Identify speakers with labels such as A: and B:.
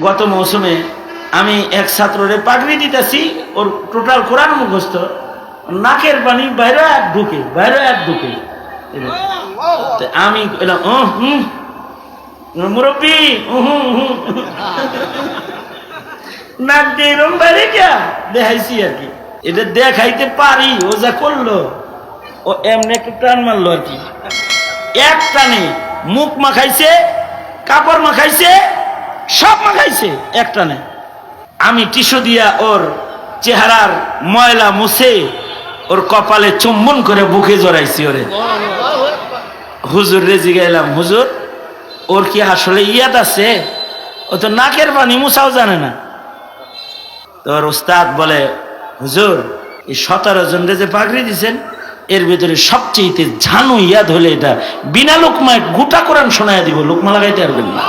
A: গত মৌসুমে আমি এক ছাত্ররে পাগড়ি দিতেছি, ওর টোটাল কোরআন মুখস্থ, নাকের পানি বাইরে এক ঢুকে আমি এলাম মুরব্বী নাক দিয়ে এরম বাইরে গিয়া দেখাইছি আর কি। এটা দেখাইতে পারি, ও যা করলো, ও এমনি একটু টান মারলো আর কি, এক টানে মুখ মাখাইছে, কাপড় মাখাইছে, সব মাখাইছে এক টানে। আমি টিস্যু দিয়া ওর চেহারার ময়লা মুছে ওর কপালে চুম্বন করে বুকে জড়াইছি ওরে। হুজুর রে জিগাইলাম, হুজুর ওর কি আসলে ইয়াদ আছে? ও তো নাকের পানি মুছাও জানে না। তোর উস্তাদ বলে, হুজুর এই 17 জন যে পাগড়ি দিছেন এর ভিতরে সবচেয়ে ঝানু ইয়াদ হলে এটা বিনা লোকমায় গোটা কোরআন শোনায় দিব, লোকমা লাগাইতে পারবেন না।